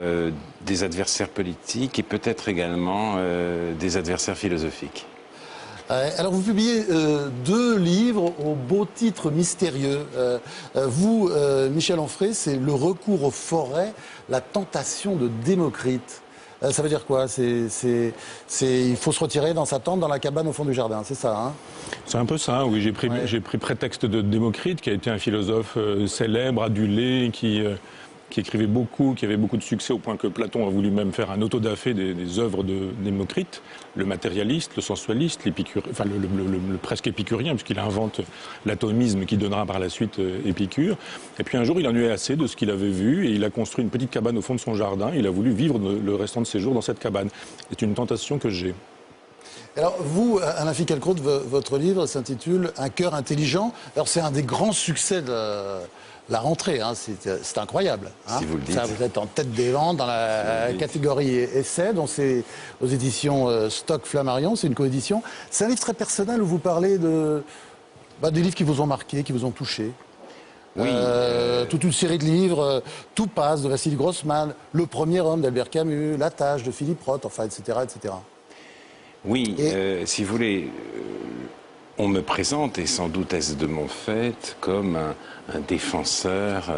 Des adversaires politiques et peut-être également des adversaires philosophiques. Alors vous publiez deux livres aux beaux titres mystérieux. Vous, Michel Onfray, c'est Le recours aux forêts, la tentation de Démocrite. Ça veut dire quoi? Il faut se retirer dans sa tente, dans la cabane au fond du jardin, c'est ça, hein? C'est un peu ça, oui. J'ai pris prétexte de Démocrite, qui a été un philosophe célèbre, adulé, qui écrivait beaucoup, qui avait beaucoup de succès, au point que Platon a voulu même faire un autodafé des œuvres de Démocrite, le matérialiste, le sensualiste, le presque épicurien, puisqu'il invente l'atomisme qui donnera par la suite Épicure. Et puis un jour, il en eut assez de ce qu'il avait vu, et il a construit une petite cabane au fond de son jardin. Il a voulu vivre le restant de ses jours dans cette cabane. C'est une tentation que j'ai. Alors vous, Alain Finkielkraut, votre livre s'intitule « Un cœur intelligent ». Alors c'est un des grands succès de la rentrée, hein. C'est incroyable. Hein. Si vous le dites. Ça, vous êtes en tête des ventes dans la catégorie essai, donc c'est aux éditions Stock Flammarion, c'est une coédition. C'est un livre très personnel où vous parlez des livres qui vous ont marqué, qui vous ont touché. Oui. Toute une série de livres, Tout passe de Vassili Grossman, Le premier homme d'Albert Camus, La tâche de Philippe Roth, enfin, etc., etc. Oui, si vous voulez, on me présente, et sans doute est-ce de mon fait, comme un défenseur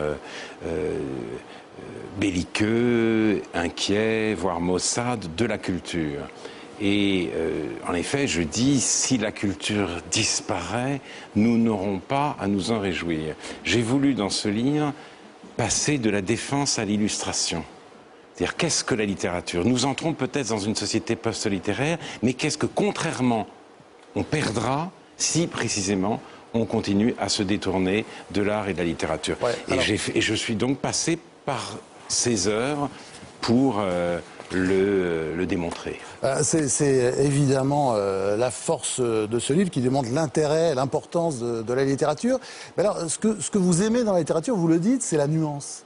belliqueux, inquiet, voire maussade de la culture. Et en effet, je dis, si la culture disparaît, nous n'aurons pas à nous en réjouir. J'ai voulu, dans ce livre, passer de la défense à l'illustration. C'est-à-dire, qu'est-ce que la littérature? Nous entrons peut-être dans une société post-littéraire, mais qu'est-ce que, contrairement, on perdra si, précisément, on continue à se détourner de l'art et de la littérature. Ouais, alors... et je suis donc passé par ces œuvres pour le démontrer. C'est évidemment la force de ce livre qui démontre l'intérêt, l'importance de la littérature. Mais alors, ce que vous aimez dans la littérature, vous le dites, c'est la nuance.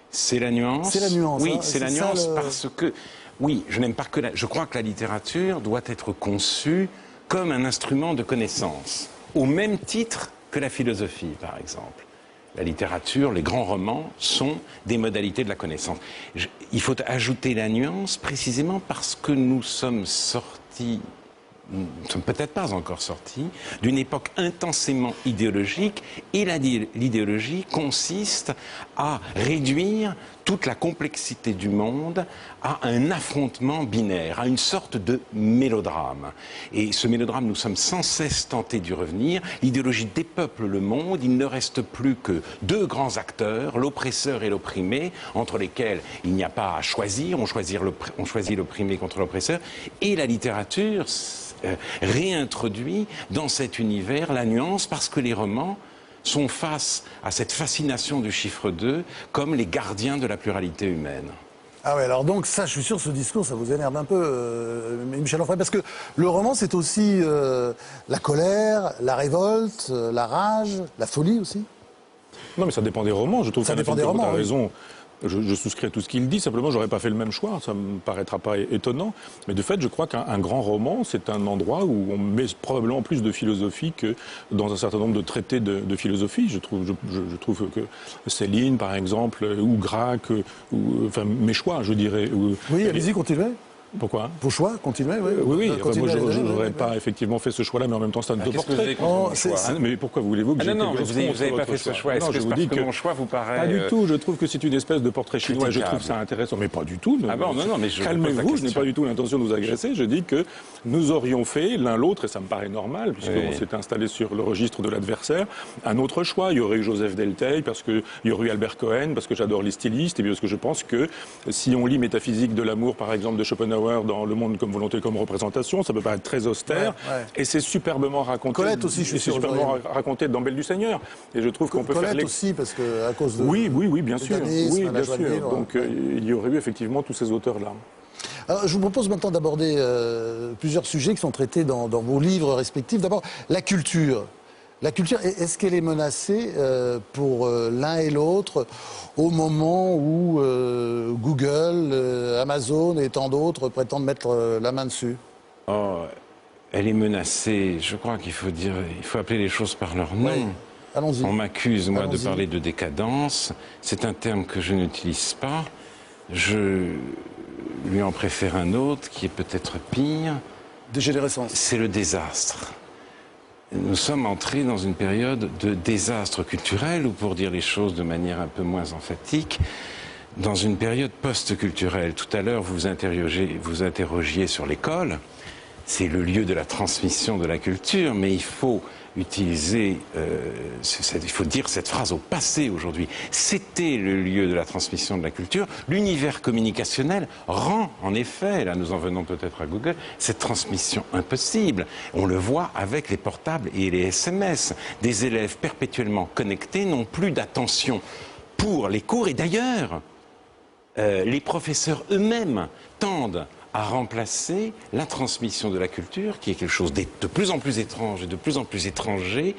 C'est la nuance. C'est la nuance. Oui, hein, c'est la nuance parce que, oui, je n'aime pas que je crois que la littérature doit être conçue comme un instrument de connaissance, au même titre que la philosophie, par exemple. La littérature, les grands romans sont des modalités de la connaissance. Il faut ajouter la nuance précisément parce que nous sommes sortis, nous ne sommes peut-être pas encore sortis, d'une époque intensément idéologique, et l'idéologie consiste à réduire toute la complexité du monde à un affrontement binaire, à une sorte de mélodrame. Et ce mélodrame, nous sommes sans cesse tentés d'y revenir. L'idéologie dépeuple le monde, il ne reste plus que deux grands acteurs, l'oppresseur et l'opprimé, entre lesquels il n'y a pas à choisir, on choisit l'opprimé contre l'oppresseur, et la littérature réintroduit dans cet univers la nuance parce que les romans sont face à cette fascination du chiffre 2 comme les gardiens de la pluralité humaine. Ah ouais, alors donc ça, je suis sûr, ce discours, ça vous énerve un peu, Michel Onfray, parce que le roman, c'est aussi la colère, la révolte, la rage, la folie aussi. Non, mais ça dépend des romans. Je trouve que ça dépend des romans. Tu as raison. Je souscris à tout ce qu'il dit, simplement j'aurais pas fait le même choix, ça me paraîtra pas étonnant. Mais de fait, je crois qu'un grand roman, c'est un endroit où on met probablement plus de philosophie que dans un certain nombre de traités de philosophie. Je trouve que Céline, par exemple, ou Gracq, enfin mes choix, je dirais. Oui, allez-y, continuez. Pourquoi? Vos choix, continuez, oui. Oui, moi je n'aurais pas effectivement fait ce choix-là, mais en même temps c'est un autoportrait. Mais pourquoi voulez-vous que non, vous n'avez pas fait ce choix. Est-ce que c'est parce que mon choix vous paraît... Pas du tout, je trouve que c'est une espèce de portrait chinois, je trouve ça intéressant, mais pas du tout. Ah bon, non, mais calmez-vous, je n'ai pas du tout l'intention de vous agresser, je dis que nous aurions fait l'un l'autre, et ça me paraît normal, puisqu'on s'est installé sur le registre de l'adversaire, un autre choix. Il y aurait eu Joseph Delteil, parce qu'il y aurait eu Albert Cohen, parce que j'adore les stylistes, et bien parce que je pense que si on lit Métaphysique de l'amour, par exemple, de Schopenhauer dans Le Monde comme volonté, comme représentation, ça peut paraître très austère, et c'est superbement raconté. Colette aussi, je suis sûr. C'est superbement raconté dans Belle du Seigneur, et je trouve qu'on peut Colette faire aussi, parce que à cause de... Oui, bien sûr. Oui, bien sûr. Donc il y aurait eu effectivement tous ces auteurs-là. Alors, je vous propose maintenant d'aborder plusieurs sujets qui sont traités dans vos livres respectifs. D'abord, la culture. La culture, est-ce qu'elle est menacée pour l'un et l'autre au moment où Google, Amazon et tant d'autres prétendent mettre la main dessus? Oh, elle est menacée. Je crois qu'il faut dire, il faut appeler les choses par leur nom. Oui. Allons-y. On m'accuse, moi, de parler de décadence. C'est un terme que je n'utilise pas. Je lui en préfère un autre qui est peut-être pire. Dégénérescence. C'est le désastre. Nous sommes entrés dans une période de désastre culturel, ou pour dire les choses de manière un peu moins emphatique, dans une période post-culturelle. Tout à l'heure, vous interrogiez sur l'école. C'est le lieu de la transmission de la culture, mais il faut utiliser, il faut dire cette phrase au passé aujourd'hui. C'était le lieu de la transmission de la culture. L'univers communicationnel rend, en effet, là nous en venons peut-être à Google, cette transmission impossible. On le voit avec les portables et les SMS. Des élèves perpétuellement connectés n'ont plus d'attention pour les cours, et d'ailleurs, les professeurs eux-mêmes tendent à remplacer la transmission de la culture, qui est quelque chose de plus en plus étrange et de plus en plus étranger,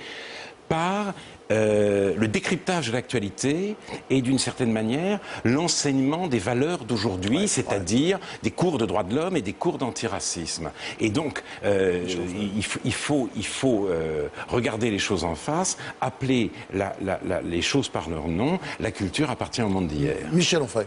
par le décryptage de l'actualité et d'une certaine manière l'enseignement des valeurs d'aujourd'hui, c'est-à-dire des cours de droits de l'homme et des cours d'antiracisme. Et donc il faut regarder les choses en face, appeler les choses par leur nom. La culture appartient au monde d'hier. Michel Onfray.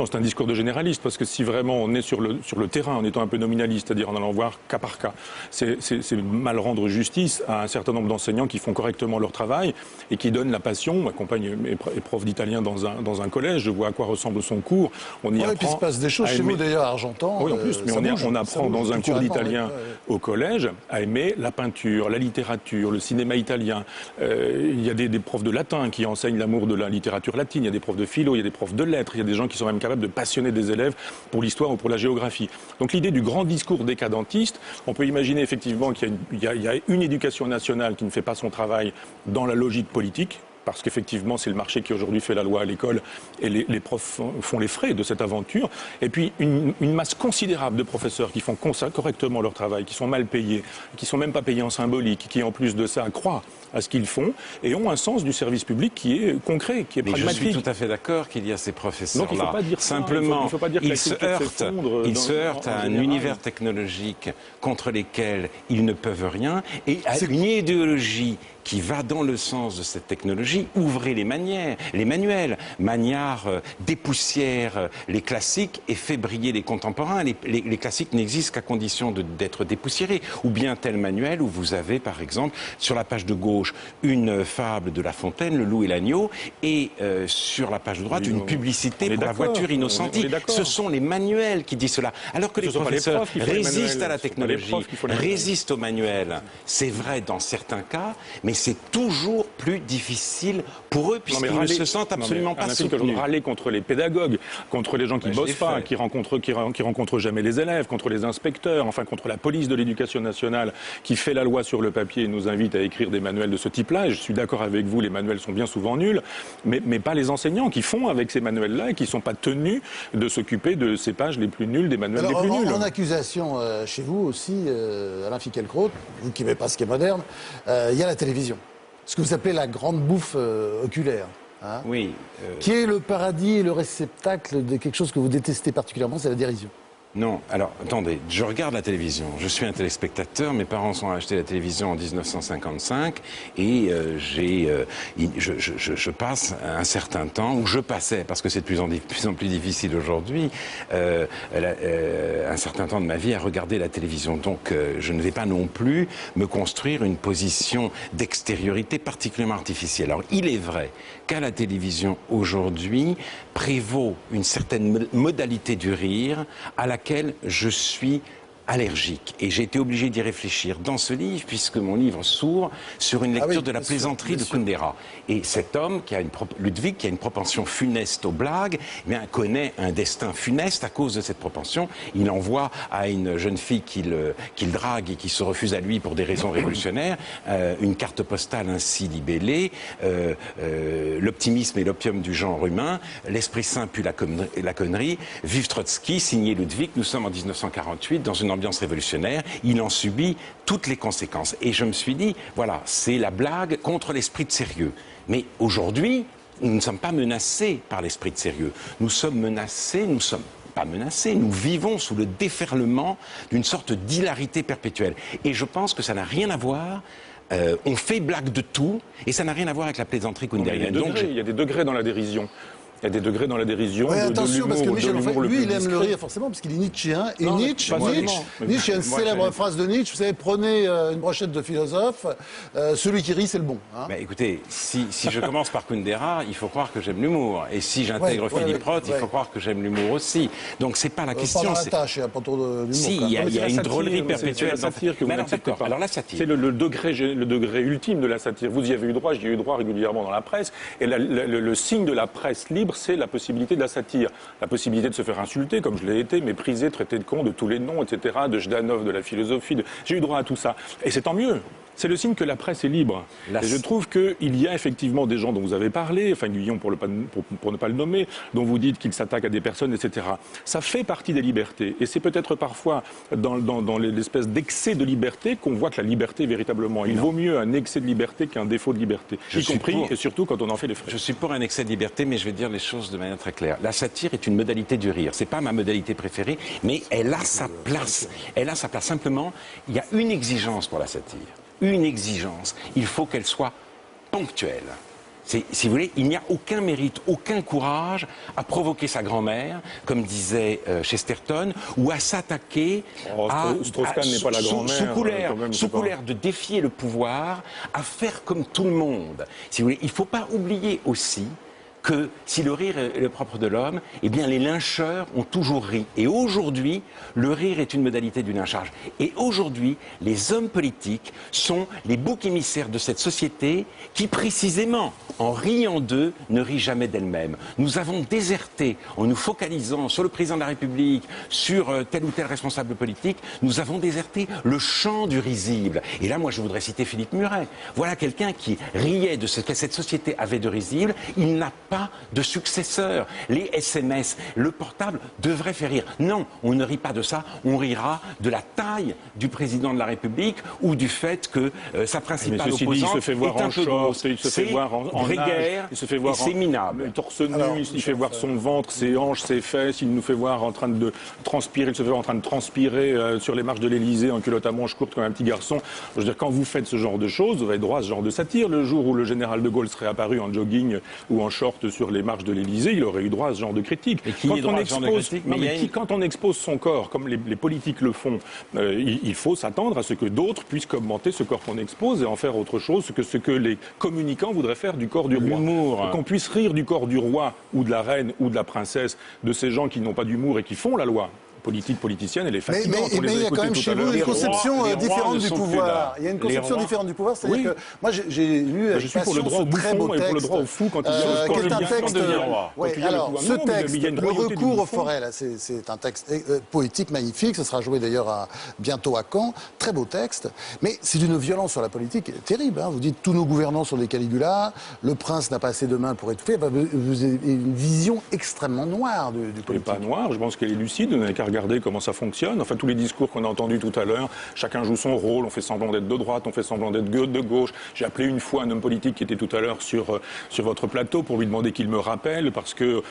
C'est un discours de généraliste, parce que si vraiment on est sur le terrain, en étant un peu nominaliste, c'est-à-dire en allant voir cas par cas, c'est mal rendre justice à un certain nombre d'enseignants qui font correctement leur travail et qui donnent la passion. Ma compagne est prof d'italien dans un collège, je vois à quoi ressemble son cours. On y apprend. Et puis il se passe des choses chez vous d'ailleurs à Argentan. Oui, en plus, mais on apprend dans un cours d'italien au collège à aimer la peinture, la littérature, le cinéma italien. Il y a des profs de latin qui enseignent l'amour de la littérature latine, il y a des profs de philo, il y a des profs de lettres, il y a des gens qui sont même capables de passionner des élèves pour l'histoire ou pour la géographie. Donc l'idée du grand discours décadentiste, on peut imaginer effectivement qu'il y a une éducation nationale qui ne fait pas son travail dans la logique politique, parce qu'effectivement c'est le marché qui aujourd'hui fait la loi à l'école et les profs font les frais de cette aventure. Et puis une masse considérable de professeurs qui font correctement leur travail, qui sont mal payés, qui sont même pas payés en symbolique, qui en plus de ça croient à ce qu'ils font et ont un sens du service public qui est concret, qui est pragmatique. Je suis tout à fait d'accord qu'il y a ces professeurs-là. Donc il ne faut pas dire ça. Simplement, il faut pas dire ils se heurtent à un univers technologique contre lesquels ils ne peuvent rien et à une idéologie qui va dans le sens de cette technologie. Ouvrez les manuels. Magnard dépoussière les classiques et fait briller les contemporains. Les classiques n'existent qu'à condition d'être dépoussiérés. Ou bien tel manuel où vous avez, par exemple, sur la page de gauche, une fable de La Fontaine, Le loup et l'agneau, et sur la page de droite, une publicité pour la voiture Innocenti. Ce sont les manuels qui disent cela. Alors que les professeurs résistent à la technologie, résistent aux manuels. C'est vrai dans certains cas, mais c'est toujours plus difficile pour eux puisqu'ils ne se sentent absolument pas soutenus. Râler contre les pédagogues, contre les gens qui bossent pas, qui rencontrent jamais les élèves, contre les inspecteurs, enfin contre la police de l'éducation nationale qui fait la loi sur le papier et nous invite à écrire des manuels de ce type-là. Et je suis d'accord avec vous, les manuels sont bien souvent nuls, mais pas les enseignants qui font avec ces manuels-là et qui ne sont pas tenus de s'occuper de ces pages les plus nulles, des manuels les plus nuls. En accusation chez vous aussi, Alain Finkielkraut, vous qui n'aimez pas ce qui est moderne, il y a la télévision. Ce que vous appelez la grande bouffe oculaire. Hein, oui. Qui est le paradis et le réceptacle de quelque chose que vous détestez particulièrement, c'est la dérision. Non, alors attendez, je regarde la télévision, je suis un téléspectateur, mes parents ont acheté la télévision en 1955 et je passe un certain temps, ou je passais, parce que c'est de plus en plus difficile aujourd'hui, un certain temps de ma vie à regarder la télévision. Donc je ne vais pas non plus me construire une position d'extériorité particulièrement artificielle. Alors il est vrai qu'à la télévision aujourd'hui prévaut une certaine modalité du rire à laquelle je suis allergique. Et j'ai été obligé d'y réfléchir dans ce livre, puisque mon livre s'ouvre sur une lecture de la plaisanterie de Kundera. Et cet homme, Ludwig, qui a une propension funeste aux blagues, eh bien, connaît un destin funeste à cause de cette propension. Il envoie à une jeune fille qu'il drague et qui se refuse à lui pour des raisons révolutionnaires, une carte postale ainsi libellée, l'optimisme et l'opium du genre humain, l'esprit saint pue la connerie, vive Trotsky, signé Ludwig, nous sommes en 1948, dans une ambiance révolutionnaire, il en subit toutes les conséquences. Et je me suis dit, voilà, c'est la blague contre l'esprit de sérieux. Mais aujourd'hui, nous ne sommes pas menacés par l'esprit de sérieux. Nous sommes menacés, nous vivons sous le déferlement d'une sorte d'hilarité perpétuelle. Et je pense que ça n'a rien à voir. On fait blague de tout, et ça n'a rien à voir avec la plaisanterie kundérienne. Il y a des degrés dans la dérision. Il y a des degrés dans la dérision, Ouais, de attention, parce que l'humour, Michel de Onfray, l'humour le lui, plus il aime le discret. rire forcément, parce qu'il est nietzschéen. Et Non, Nietzsche, pas vraiment. il y a une célèbre phrase de Nietzsche, vous savez, prenez une brochette de philosophe, celui qui rit, c'est le bon. Hein. Bah, écoutez, si je commence par Kundera, il faut croire que j'aime l'humour. Et si j'intègre Philippe Roth, il faut croire que j'aime l'humour aussi. Donc c'est pas la question. Pas dans la tâche, il n'y a pas trop d'humour. Si, il y a une drôlerie perpétuelle. C'est la satire que vous n'acceptez pas. Alors la satire. C'est le degré ultime de la satire. Vous y avez eu droit, j'y ai eu droit régulièrement dans la presse. Et le signe de la presse libre, c'est la possibilité de la satire. La possibilité de se faire insulter, comme je l'ai été, méprisé, traité de con, de tous les noms, etc., de Jdanov, de la philosophie. J'ai eu droit à tout ça. Et c'est tant mieux. C'est le signe que la presse est libre. Et je trouve qu'il y a effectivement des gens dont vous avez parlé, enfin Guillon pour ne pas le nommer, dont vous dites qu'ils s'attaquent à des personnes, etc. Ça fait partie des libertés. Et c'est peut-être parfois dans l'espèce d'excès de liberté qu'on voit que la liberté véritablement. Il vaut mieux un excès de liberté qu'un défaut de liberté. Y compris et surtout quand on en fait les frais. Je suis pour un excès de liberté, mais je vais dire les choses de manière très claire. La satire est une modalité du rire. C'est pas ma modalité préférée, mais elle a sa place. Elle a sa place. Simplement, il y a une exigence pour la satire. Une exigence. Il faut qu'elle soit ponctuelle. Si vous voulez, il n'y a aucun mérite, aucun courage à provoquer sa grand-mère, comme disait Chesterton, ou à s'attaquer Strauss-Kahn n'est pas la grand-mère. sous couleur de défier le pouvoir, à faire comme tout le monde. Si vous voulez, il ne faut pas oublier aussi que si le rire est le propre de l'homme, eh bien les lyncheurs ont toujours ri. Et aujourd'hui, le rire est une modalité du lynchage. Et aujourd'hui, les hommes politiques sont les boucs émissaires de cette société qui, précisément, en riant d'eux, ne rit jamais d'elle-même. Nous avons déserté, en nous focalisant sur le président de la République, sur tel ou tel responsable politique, nous avons déserté le champ du risible. Et là, moi, je voudrais citer Philippe Muret. Voilà quelqu'un qui riait de ce que cette société avait de risible. Il n'a pas de successeur. Les SMS, le portable devrait faire rire. Non, on ne rit pas de ça, on rira de la taille du président de la République ou du fait que sa principale opposante il se fait voir est un en peu short, grosse. il se fait voir en grégaire, il se fait voir c'est minable. Torse nu, il fait voir son ventre, ses hanches, ses fesses, il nous fait voir en train de transpirer, il se fait voir en train de transpirer sur les marches de l'Élysée en culotte à manches courtes comme un petit garçon. Je veux dire, quand vous faites ce genre de choses, vous avez droit à ce genre de satire. Le jour où le général de Gaulle serait apparu en jogging ou en short sur les marches de l'Élysée, il aurait eu droit à ce genre de critique. Quand on expose son corps, comme les politiques le font, il faut s'attendre à ce que d'autres puissent commenter ce corps qu'on expose et en faire autre chose que ce que les communicants voudraient faire du corps du roi. L'humour. Qu'on puisse rire du corps du roi ou de la reine ou de la princesse, de ces gens qui n'ont pas d'humour et qui font la loi. Politicienne, elle est fascinante. Mais il y a quand même chez vous une conception différente du pouvoir. Il y a une conception différente du pouvoir, c'est-à-dire que moi j'ai lu je suis pour le droit au bouffon et pour le droit au fou quand il qui est un texte. Alors ce texte, il y a une le royauté recours du aux bouffon. forêts, c'est un texte poétique magnifique. Ce sera joué d'ailleurs bientôt à Caen. Très beau texte, mais c'est d'une violence sur la politique terrible. Vous dites tous nos gouvernants sont des Caligula, le prince n'a pas assez de main pour étouffer. Vous avez une vision extrêmement noire du politique. Elle n'est pas noire, je pense qu'elle est lucide. On n'a qu'à regarder comment ça fonctionne. Enfin, tous les discours qu'on a entendus tout à l'heure, chacun joue son rôle, on fait semblant d'être de droite, on fait semblant d'être de gauche. J'ai appelé une fois un homme politique qui était tout à l'heure sur votre plateau pour lui demander qu'il me rappelle, parce que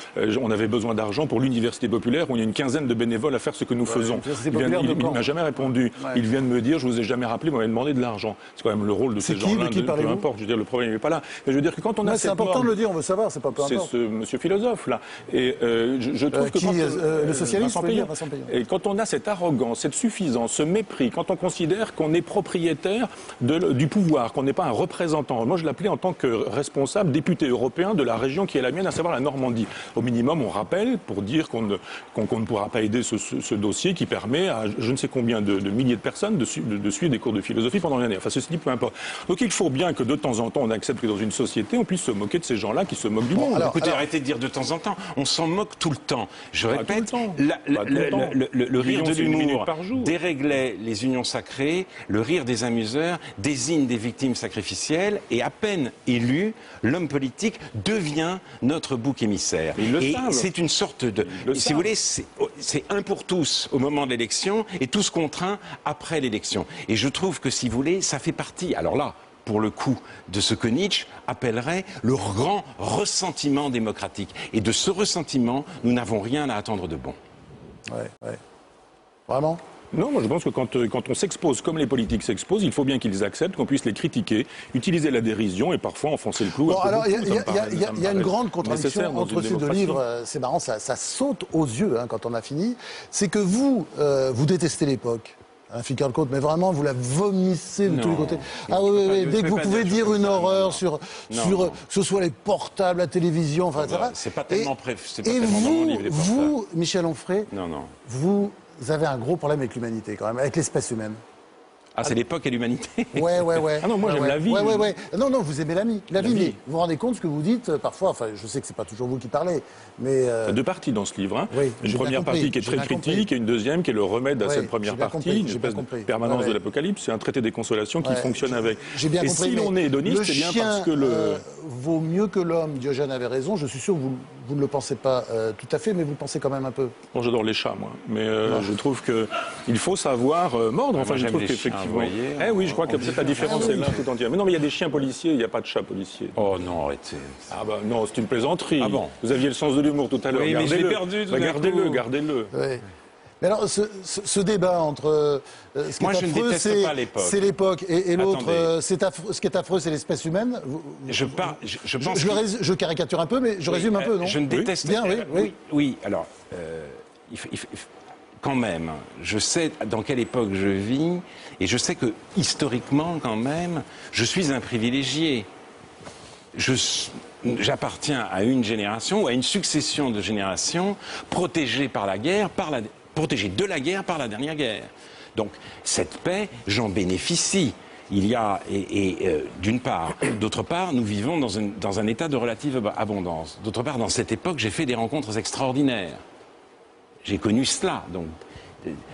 on avait besoin d'argent pour l'université populaire où il y a une quinzaine de bénévoles à faire ce que nous faisons. Il ne m'a jamais répondu. Ouais. Il vient de me dire, je vous ai jamais rappelé, m'avait demandé de l'argent. C'est quand même le rôle de ces gens-là. Peu importe, je veux dire, le problème n'est pas là. Mais je veux dire que quand on a c'est important de le dire, on veut savoir, c'est pas peu importe. C'est ce monsieur philosophe là. Et je trouve que le socialiste, Vincent Payon. Et quand on a cette arrogance, cette suffisance, ce mépris, quand on considère qu'on est propriétaire du pouvoir, qu'on n'est pas un représentant. Moi, je l'appelais en tant que responsable député européen de la région qui est la mienne, à savoir la Normandie. Au minimum, on rappelle pour dire qu'on ne pourra pas aider ce dossier qui permet à je ne sais combien de milliers de personnes de suivre des cours de philosophie pendant une année. Enfin, ceci dit, peu importe. Donc, il faut bien que de temps en temps, on accepte que dans une société, on puisse se moquer de ces gens-là qui se moquent du monde. Écoutez, arrêtez de dire de temps en temps. On s'en moque tout le temps. Je répète, le rire de l'humour déréglait les unions sacrées, le rire des amuseurs désigne des victimes sacrificielles et à peine élu, l'homme politique devient notre bouc émissaire. Et c'est une sorte de... Si vous voulez, c'est un pour tous au moment de l'élection et tous contre un après l'élection. Et je trouve que, si vous voulez, ça fait partie... Alors là, pour le coup, de ce que Nietzsche appellerait le grand ressentiment démocratique. Et de ce ressentiment, nous n'avons rien à attendre de bon. Ouais. Vraiment ? Non, moi je pense que quand on s'expose comme les politiques s'exposent, il faut bien qu'ils acceptent qu'on puisse les critiquer, utiliser la dérision et parfois enfoncer le clou. Bon, alors, il y a une grande nécessaire contradiction dans entre une ces deux démocratie. livres. C'est marrant, ça saute aux yeux quand on a fini. C'est que vous détestez l'époque. Finkielkraut, mais vraiment, vous la vomissez de Non, tous les côtés. je Ah peux oui, pas- oui, je dès que peux vous pas pouvez dire dire comme une ça, horreur non. sur Non. que ce soit les portables, la télévision, enfin, etc. C'est pas tellement c'est pas Et tellement dans mon livre, les portables. vous, Michel Onfray, Non, non. vous avez un gros problème avec l'humanité, quand même, avec l'espèce humaine. Ah, c'est l'époque et l'humanité. Ouais. Ah non, moi, j'aime la vie. Ouais. Non, vous aimez la vie. vie. Mais vous vous rendez compte ce que vous dites parfois, enfin, je sais que c'est pas toujours vous qui parlez, mais... Il y a deux parties dans ce livre. Hein. Oui, Une j'ai bien première compris, partie qui est j'ai très bien compris. critique et une deuxième qui est le remède à Oui, cette première j'ai bien partie, compris, une j'ai espèce bien de compris. permanence Ouais. de l'apocalypse. C'est un traité des consolations qui Ouais, fonctionne avec. J'ai bien et compris, si mais l'on est hédoniste, le c'est bien chien, parce que le... vaut mieux que l'homme. Diogène avait raison. Je suis sûr que vous ne le pensez pas tout à fait, mais vous le pensez quand même un peu. Bon, j'adore les chats, moi. Mais je trouve qu'il faut savoir mordre. Enfin, moi, je j'aime trouve les qu'effectivement. chiens, vous voyez, Eh oui, je crois que on peut-être la différence Ah oui. est là tout entière. Mais non, mais il y a des chiens policiers, il n'y a pas de chats policiers. Oh non, arrêtez. Ah bah non, c'est une plaisanterie. Ah bon. Vous aviez le sens de l'humour tout à l'heure. Oui, mais je l'ai Gardez-le. perdu tout Bah, d'un gardez-le, coup. gardez-le. Ouais. Mais alors, ce débat entre ce qui Moi, est je ne affreux, déteste pas l'époque. c'est l'époque, et l'autre, Attendez. ce qui est affreux, c'est l'espèce humaine. Je pense Je caricature un peu, mais je résume un peu, non? Je ne déteste Bien, oui. Oui, alors, quand même, je sais dans quelle époque je vis, et je sais que, historiquement, quand même, je suis un privilégié. J'appartiens à une génération, ou à une succession de générations, protégées par la guerre, protégées de la guerre par la dernière guerre. Donc, cette paix, j'en bénéficie. Il y a, d'une part, d'autre part, nous vivons dans un état de relative abondance. D'autre part, dans cette époque, j'ai fait des rencontres extraordinaires. J'ai connu cela, donc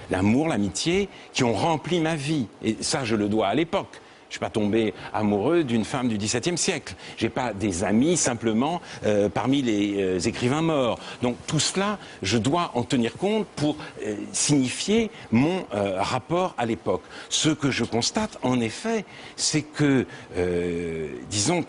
l'amour, l'amitié, qui ont rempli ma vie. Et ça, je le dois à l'époque. Je ne suis pas tombé amoureux d'une femme du XVIIe siècle. Je n'ai pas des amis simplement parmi les écrivains morts. Donc tout cela, je dois en tenir compte pour signifier mon rapport à l'époque. Ce que je constate, en effet, c'est que, disons,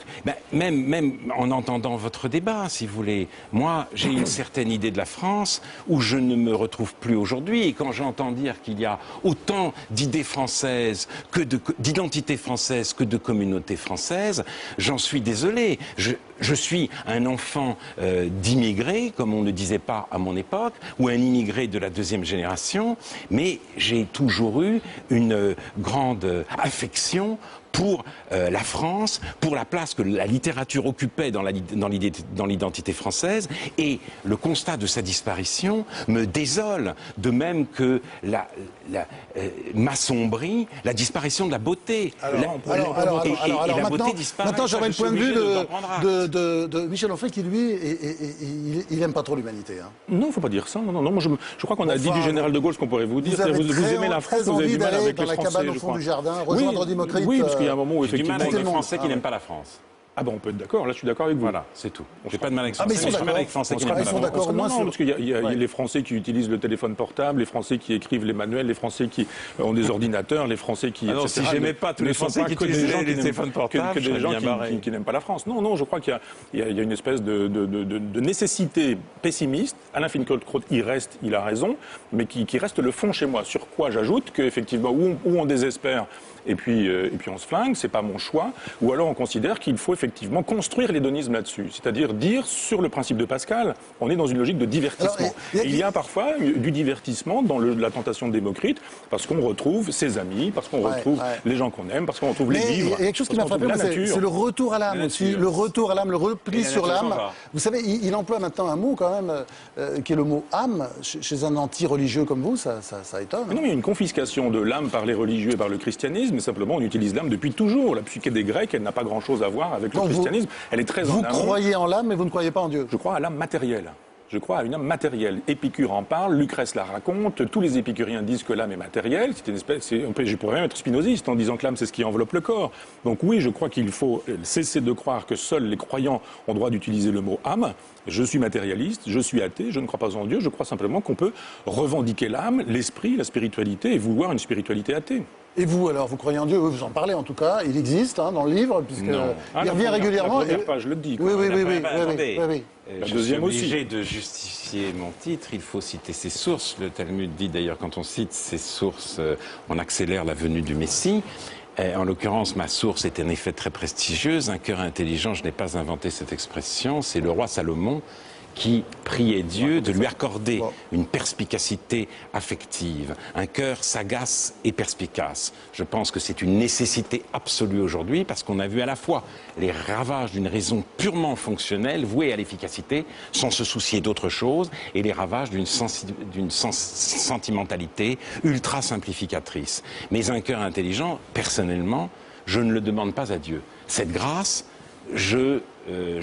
même en entendant votre débat, si vous voulez, moi, j'ai une certaine idée de la France où je ne me retrouve plus aujourd'hui. Et quand j'entends dire qu'il y a autant d'idées françaises que d'identités françaises que de communautés françaises, j'en suis désolé. Je suis un enfant d'immigrés, comme on ne disait pas à mon époque, ou un immigré de la deuxième génération, mais j'ai toujours eu une grande affection pour la France, pour la place que la littérature occupait dans l'identité française, et le constat de sa disparition me désole, de même que m'assombrit la disparition de la beauté. Alors, La beauté disparaît. maintenant j'aurais le Je suis point de vue obligé d'en prendre acte. de Michel Onfray qui, lui, il aime pas trop l'humanité. Hein. Non, il ne faut pas dire ça. Non, moi, je crois qu'on a dit Enfin, du général de Gaulle ce qu'on pourrait vous dire. Vous avez Vous aimez la France, très vous avez envie du mal d'aller avec dans les la Français, cabane au je fond crois. du jardin, rejoindre Oui, Démocrite. oui, parce qu'il y a un moment où J'ai du effectivement... mal avec les tellement. Français qui Ah n'aiment ouais. pas la France. Ah ben on peut être d'accord, là je suis d'accord avec vous. Voilà, c'est tout. J'ai pas de mal avec Ah, mais Français, ils sont j'ai du mal avec d'accord. Français qui Ils n'aiment pas sont la France. d'accord. Non, Moi, parce qu'il y a ouais. les Français qui utilisent le téléphone portable, les Français qui écrivent les manuels, les Français qui ont des ordinateurs, les Français qui... Ah non, etc. si j'aimais pas tous ne les sont Français pas qui que des utilisaient gens les qui n'aiment- téléphones portables, que je des serais gens bien barré. qui n'aiment pas la France. Non, je crois qu'il y a une espèce de nécessité pessimiste. Alain Finkielkraut, il reste, il a raison, mais qui reste le fond chez moi. Sur quoi j'ajoute qu'effectivement, où on désespère, et puis on se flingue, c'est pas mon choix, ou alors on considère qu'il faut effectivement construire l'hédonisme là-dessus, c'est-à-dire dire sur le principe de Pascal, on est dans une logique de divertissement. Alors, Et il y a parfois du divertissement dans la tentation de Démocrite, parce qu'on retrouve ses amis, parce qu'on retrouve les gens qu'on aime, parce qu'on retrouve Mais les il livres. y a quelque chose qui m'a parce qu'on frappé, retrouve moi, la nature. c'est le retour à l'âme La aussi. nature. Le retour à l'âme, le repli Et la sur nature l'âme. s'en va. Vous savez, il emploie maintenant un mot quand même, qui est le mot âme. Chez un anti-religieux comme vous, ça étonne. Mais non, mais il y a une confiscation de l'âme par les religieux et par le christianisme, mais simplement on utilise l'âme depuis toujours. La psyché des Grecs, elle n'a pas grand-chose à voir avec le Donc christianisme. Elle est très en Vous amont. croyez en l'âme, mais vous ne croyez pas en Dieu. Je crois à l'âme matérielle. Je crois à une âme matérielle. Épicure en parle, Lucrèce la raconte, tous les épicuriens disent que l'âme est matérielle. C'est une espèce, je pourrais même être spinoziste en disant que l'âme c'est ce qui enveloppe le corps. Donc oui, je crois qu'il faut cesser de croire que seuls les croyants ont droit d'utiliser le mot âme. Je suis matérialiste, je suis athée, je ne crois pas en Dieu, je crois simplement qu'on peut revendiquer l'âme, l'esprit, la spiritualité et vouloir une spiritualité athée. Et vous, alors, vous croyez en Dieu? Vous en parlez en tout cas, il existe dans le livre, puisqu'il revient régulièrement. La première page le dit. Oui. Je suis obligé de justifier mon titre, il faut citer ses sources. Le Talmud dit d'ailleurs, quand on cite ses sources, on accélère la venue du Messie. En l'occurrence, ma source est en effet très prestigieuse. Un cœur intelligent, je n'ai pas inventé cette expression, c'est le roi Salomon qui priait Dieu de lui accorder une perspicacité affective, un cœur sagace et perspicace. Je pense que c'est une nécessité absolue aujourd'hui parce qu'on a vu à la fois les ravages d'une raison purement fonctionnelle, vouée à l'efficacité, sans se soucier d'autre chose, et les ravages d'une sentimentalité ultra simplificatrice. Mais un cœur intelligent, personnellement, je ne le demande pas à Dieu. Cette grâce, je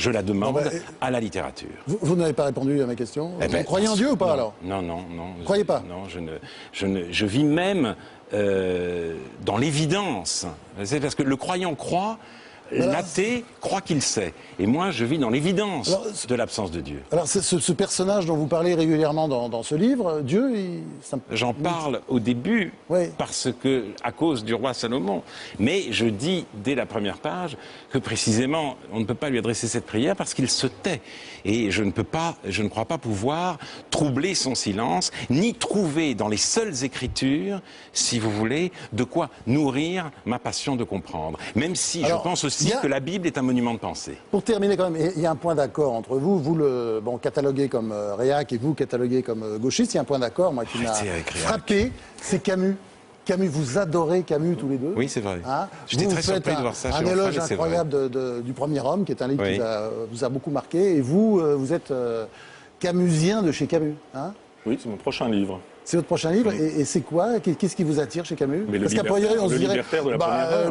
la demande à la littérature. Vous n'avez pas répondu à ma question. Vous croyez en Dieu ou pas alors? Non. Vous croyez pas? Non, je vis même dans l'évidence. C'est parce que le croyant croit, l'athée croit qu'il sait. Et moi, je vis dans l'évidence de l'absence de Dieu. Alors, ce personnage dont vous parlez régulièrement dans ce livre, Dieu, j'en parle au début parce que, à cause du roi Salomon. Mais je dis dès la première page que précisément, on ne peut pas lui adresser cette prière parce qu'il se tait. Et je ne crois pas pouvoir troubler son silence, ni trouver dans les seules écritures, si vous voulez, de quoi nourrir ma passion de comprendre. Même si je pense aussi que la Bible est un monument de pensée. Pour terminer quand même, il y a un point d'accord entre vous. Vous le cataloguez comme réac et vous cataloguez comme gauchiste. Il y a un point d'accord, moi, qui m'a frappé, c'est Camus. Camus, vous adorez Camus tous les deux. Oui, c'est vrai. J'étais très surpris de voir ça. Un éloge incroyable du Premier Homme, qui est un livre qui vous a beaucoup marqué. Et vous, vous êtes camusien de chez Camus. Oui, c'est mon prochain livre. C'est votre prochain livre, et c'est quoi? Qu'est-ce qui vous attire chez Camus? Parce qu'à priori, on se dirait,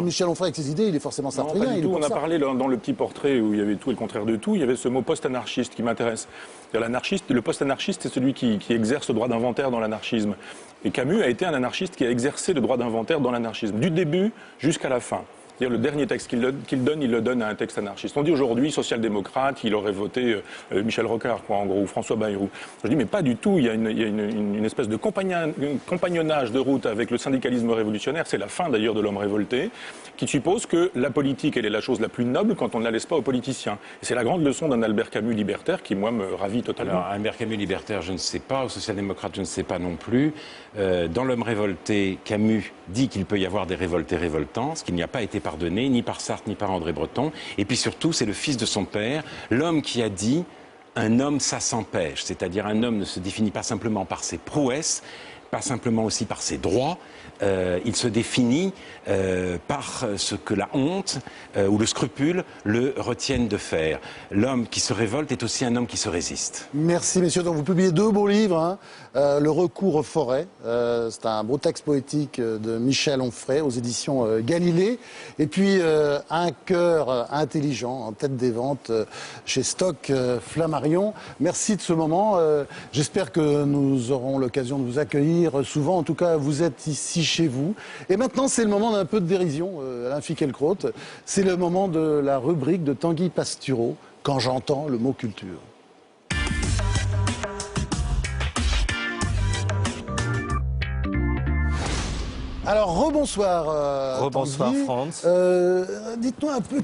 Michel Onfray avec ses idées, il est forcément sartrien. Non, pas du tout. On a parlé dans le petit portrait où il y avait tout et le contraire de tout, il y avait ce mot post-anarchiste qui m'intéresse. Le post-anarchiste, c'est celui qui exerce le droit d'inventaire dans l'anarchisme. Et Camus a été un anarchiste qui a exercé le droit d'inventaire dans l'anarchisme, du début jusqu'à la fin. C'est-à-dire le dernier texte qu'il donne, il le donne à un texte anarchiste. On dit aujourd'hui, social-démocrate, il aurait voté Michel Rocard, quoi, en gros, ou François Bayrou. Je dis, mais pas du tout. Il y a une espèce de compagnonnage de route avec le syndicalisme révolutionnaire. C'est la fin, d'ailleurs, de l'homme révolté, qui suppose que la politique, elle est la chose la plus noble quand on ne la laisse pas aux politiciens. Et c'est la grande leçon d'un Albert Camus libertaire qui, moi, me ravit totalement. Alors, Albert Camus libertaire, je ne sais pas. Au social-démocrate, je ne sais pas non plus. Dans l'homme révolté, Camus dit qu'il peut y avoir des révoltés révoltants, ce qu'il n'y a pas été pardonné, ni par Sartre, ni par André Breton. Et puis surtout, c'est le fils de son père, l'homme qui a dit « un homme, ça s'empêche ». C'est-à-dire un homme ne se définit pas simplement par ses prouesses, pas simplement aussi par ses droits, il se définit par ce que la honte ou le scrupule le retiennent de faire. L'homme qui se révolte est aussi un homme qui se résiste. Merci messieurs. Donc vous publiez 2 beaux livres, Le recours aux forêts, c'est un beau texte poétique de Michel Onfray aux éditions Galilée, et puis Un cœur intelligent en tête des ventes chez Stock Flammarion. Merci de ce moment. J'espère que nous aurons l'occasion de vous accueillir souvent. En tout cas, vous êtes ici chez vous. Et maintenant, c'est le moment d'un peu de dérision, Alain Finkielkraut. C'est le moment de la rubrique de Tanguy Pastureau, quand j'entends le mot culture. Alors, rebonsoir. Rebonsoir, Tanguy. France. Dites-nous un peu